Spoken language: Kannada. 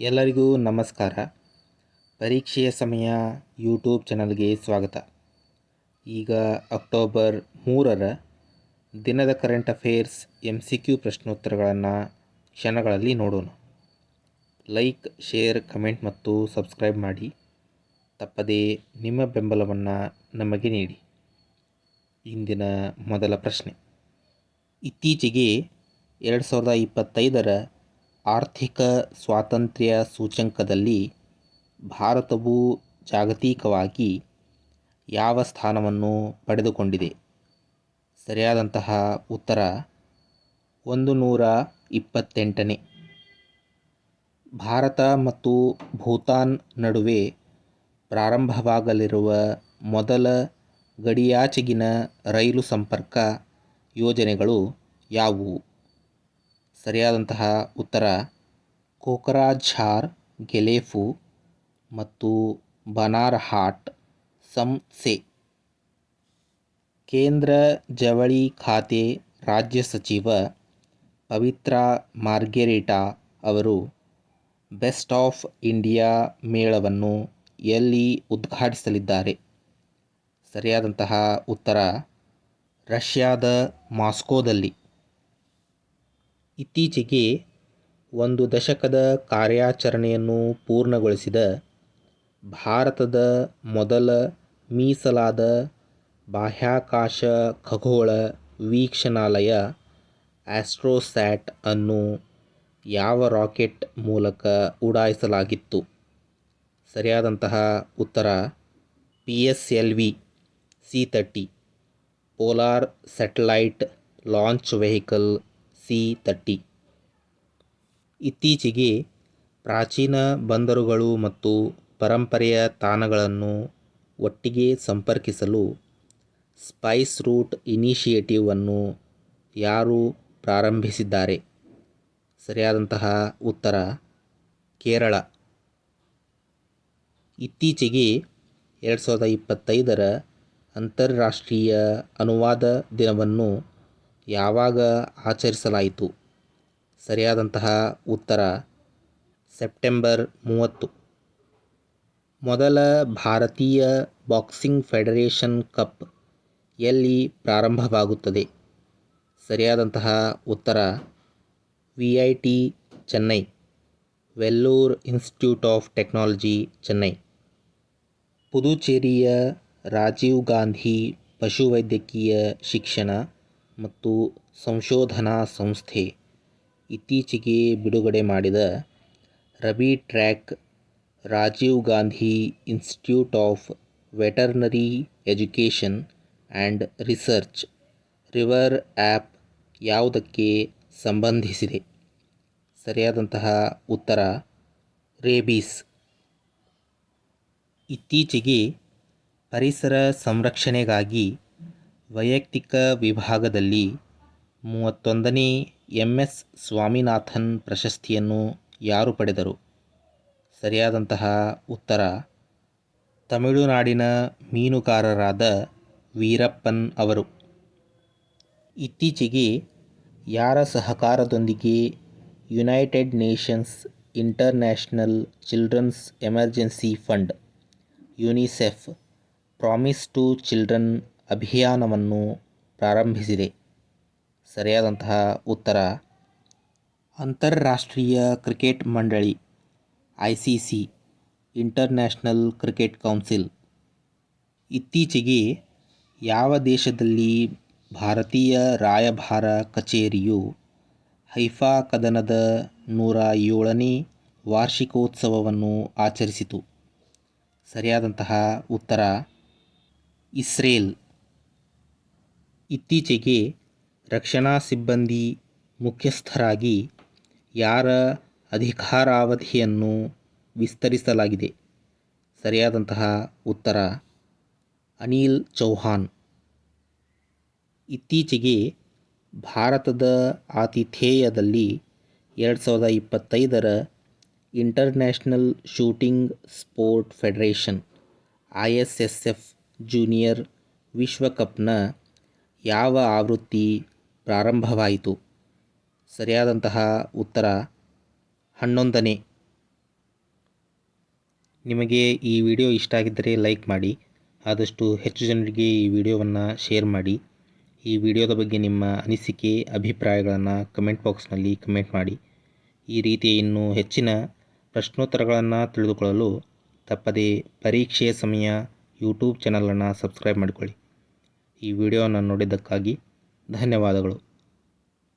ಎಲ್ಲರಿಗೂ ನಮಸ್ಕಾರ. ಪರೀಕ್ಷೆಯ ಸಮಯ ಯೂಟ್ಯೂಬ್ ಚಾನಲ್ಗೆ ಸ್ವಾಗತ. ಈಗ ಅಕ್ಟೋಬರ್ 3ರ ದಿನದ ಕರೆಂಟ್ ಅಫೇರ್ಸ್ MCQ ಪ್ರಶ್ನೋತ್ತರಗಳನ್ನು ಕ್ಷಣಗಳಲ್ಲಿ ನೋಡೋಣ. ಲೈಕ್, ಶೇರ್, ಕಮೆಂಟ್ ಮತ್ತು ಸಬ್ಸ್ಕ್ರೈಬ್ ಮಾಡಿ. ತಪ್ಪದೇ ನಿಮ್ಮ ಬೆಂಬಲವನ್ನು ನಮಗೆ ನೀಡಿ. ಇಂದಿನ ಮೊದಲ ಪ್ರಶ್ನೆ. ಇತ್ತೀಚೆಗೆ 2025ರ ಆರ್ಥಿಕ ಸ್ವಾತಂತ್ರ್ಯ ಸೂಚ್ಯಂಕದಲ್ಲಿ ಭಾರತವು ಜಾಗತಿಕವಾಗಿ ಯಾವ ಸ್ಥಾನವನ್ನು ಪಡೆದುಕೊಂಡಿದೆ? ಸರಿಯಾದಂತಹ ಉತ್ತರ 128ನೇ. ಭಾರತ ಮತ್ತು ಭೂತಾನ್ ನಡುವೆ ಪ್ರಾರಂಭವಾಗಲಿರುವ ಮೊದಲ ಗಡಿಯಾಚೆಗಿನ ರೈಲು ಸಂಪರ್ಕ ಯೋಜನೆಗಳು ಯಾವುವು? ಸರಿಯಾದಂತಹ ಉತ್ತರ ಕೋಕರಾಝಾರ್ ಗೆಲೆಫು ಮತ್ತು ಬನಾರ್ಹಾಟ್ ಸಂಸೆ. ಕೇಂದ್ರ ಜವಳಿ ಖಾತೆ ರಾಜ್ಯ ಸಚಿವ ಪವಿತ್ರಾ ಮಾರ್ಗೆರಿಟಾ ಅವರು ಬೆಸ್ಟ್ ಆಫ್ ಇಂಡಿಯಾ ಮೇಳವನ್ನು ಎಲ್ಲಿ ಉದ್ಘಾಟಿಸಲಿದ್ದಾರೆ? ಸರಿಯಾದಂತಹ ಉತ್ತರ ರಷ್ಯಾದ ಮಾಸ್ಕೋದಲ್ಲಿ. ಇತ್ತೀಚೆಗೆ 1 ದಶಕದ ಕಾರ್ಯಾಚರಣೆಯನ್ನು ಪೂರ್ಣಗೊಳಿಸಿದ ಭಾರತದ ಮೊದಲ ಮೀಸಲಾದ ಬಾಹ್ಯಾಕಾಶ ಖಗೋಳ ವೀಕ್ಷಣಾಲಯ ಆಸ್ಟ್ರೋಸ್ಯಾಟ್ ಅನ್ನು ಯಾವ ರಾಕೆಟ್ ಮೂಲಕ ಉಡಾಯಿಸಲಾಗಿತ್ತು? ಸರಿಯಾದಂತಹ ಉತ್ತರ PSLV C-30 polar satellite launch vehicle C-30. ಇತ್ತೀಚೆಗೆ ಪ್ರಾಚೀನ ಬಂದರುಗಳು ಮತ್ತು ಪರಂಪರೆಯ ತಾಣಗಳನ್ನು ಒಟ್ಟಿಗೆ ಸಂಪರ್ಕಿಸಲು ಸ್ಪೈಸ್ ರೂಟ್ ಇನಿಷಿಯೇಟಿವ್ ಅನ್ನು ಯಾರು ಪ್ರಾರಂಭಿಸಿದ್ದಾರೆ? ಸರಿಯಾದಂತಹ ಉತ್ತರ ಕೇರಳ. ಇತ್ತೀಚೆಗೆ 2025ರ ಅಂತಾರಾಷ್ಟ್ರೀಯ ಅನುವಾದ ದಿನವನ್ನು ಯಾವಾಗ ಆಚರಿಸಲಾಯಿತು? ಸರಿಯಾದಂತಹ ಉತ್ತರ ಸೆಪ್ಟೆಂಬರ್ 30. ಮೊದಲ ಭಾರತೀಯ ಬಾಕ್ಸಿಂಗ್ ಫೆಡರೇಷನ್ ಕಪ್ ಎಲ್ಲಿ ಪ್ರಾರಂಭವಾಗುತ್ತದೆ? ಸರಿಯಾದಂತಹ ಉತ್ತರ VIT Chennai, Vellore institute of technology Chennai. ಪುದುಚೇರಿಯ ರಾಜೀವ್ ಗಾಂಧಿ ಪಶುವೈದ್ಯಕೀಯ ಶಿಕ್ಷಣ ಮತ್ತು ಸಂಶೋಧನಾ ಸಂಸ್ಥೆ ಇತ್ತೀಚೆಗೆ ಬಿಡುಗಡೆ ಮಾಡಿದ Rabi track Rajiv Gandhi institute of veterinary education and research river app ಯಾವುದಕ್ಕೆ ಸಂಬಂಧಿಸಿದೆ? ಸರಿಯಾದಂತಹ ಉತ್ತರ ರೇಬೀಸ್. ಇತ್ತೀಚೆಗೆ ಪರಿಸರ ಸಂರಕ್ಷಣೆಗಾಗಿ ವೈಯಕ್ತಿಕ ವಿಭಾಗದಲ್ಲಿ 31ನೇ MS ಸ್ವಾಮಿನಾಥನ್ ಪ್ರಶಸ್ತಿಯನ್ನು ಯಾರು ಪಡೆದರು? ಸರಿಯಾದಂತಹ ಉತ್ತರ ತಮಿಳುನಾಡಿನ ಮೀನುಗಾರರಾದ ವೀರಪ್ಪನ್ ಅವರು. ಇತ್ತೀಚೆಗೆ ಯಾರ ಸಹಕಾರದೊಂದಿಗೆ united nations international children's emergency fund UNICEF promise to children ಅಭಿಯಾನವನ್ನು ಪ್ರಾರಂಭಿಸಿದೆ? ಸರಿಯಾದಂತಹ ಉತ್ತರ ಅಂತಾರಾಷ್ಟ್ರೀಯ ಕ್ರಿಕೆಟ್ ಮಂಡಳಿ ICC ಇಂಟರ್ನ್ಯಾಷನಲ್ ಕ್ರಿಕೆಟ್ ಕೌನ್ಸಿಲ್. ಇತ್ತೀಚೆಗೆ ಯಾವ ದೇಶದಲ್ಲಿ ಭಾರತೀಯ ರಾಯಭಾರ ಕಚೇರಿಯು ಹೈಫಾ ಕದನದ 107ನೇ ವಾರ್ಷಿಕೋತ್ಸವವನ್ನು ಆಚರಿಸಿತು? ಸರಿಯಾದಂತಹ ಉತ್ತರ ಇಸ್ರೇಲ್. ಇತ್ತೀಚೆಗೆ ರಕ್ಷಣಾ ಸಿಬ್ಬಂದಿ ಮುಖ್ಯಸ್ಥರಾಗಿ ಯಾರ ಅಧಿಕಾರಾವಧಿಯನ್ನು ವಿಸ್ತರಿಸಲಾಗಿದೆ? ಸರಿಯಾದಂತಹ ಉತ್ತರ ಅನಿಲ್ ಚೌಹಾಣ್. ಇತ್ತೀಚೆಗೆ ಭಾರತದ ಆತಿಥೇಯದಲ್ಲಿ 2025ರ international shooting sport federation ISSF junior ವಿಶ್ವಕಪ್ನ ಯಾವ ಆವೃತ್ತಿ ಪ್ರಾರಂಭವಾಯಿತು? ಸರಿಯಾದಂತಹ ಉತ್ತರ 11ನೇ. ನಿಮಗೆ ಈ ವಿಡಿಯೋ ಇಷ್ಟ ಆಗಿದ್ದರೆ ಲೈಕ್ ಮಾಡಿ, ಆದಷ್ಟು ಹೆಚ್ಚು ಜನರಿಗೆ ಈ ವಿಡಿಯೋವನ್ನು ಶೇರ್ ಮಾಡಿ. ಈ ವಿಡಿಯೋದ ಬಗ್ಗೆ ನಿಮ್ಮ ಅನಿಸಿಕೆ ಅಭಿಪ್ರಾಯಗಳನ್ನು ಕಮೆಂಟ್ ಬಾಕ್ಸ್ನಲ್ಲಿ ಕಮೆಂಟ್ ಮಾಡಿ. ಈ ರೀತಿಯ ಇನ್ನೂ ಹೆಚ್ಚಿನ ಪ್ರಶ್ನೋತ್ತರಗಳನ್ನು ತಿಳಿದುಕೊಳ್ಳಲು ತಪ್ಪದೇ ಪರೀಕ್ಷೆಯ ಸಮಯ ಯೂಟ್ಯೂಬ್ ಚಾನಲನ್ನು ಸಬ್ಸ್ಕ್ರೈಬ್ ಮಾಡಿಕೊಳ್ಳಿ. ಈ ವಿಡಿಯೋವನ್ನು ನೋಡಿದ್ದಕ್ಕಾಗಿ ಧನ್ಯವಾದಗಳು.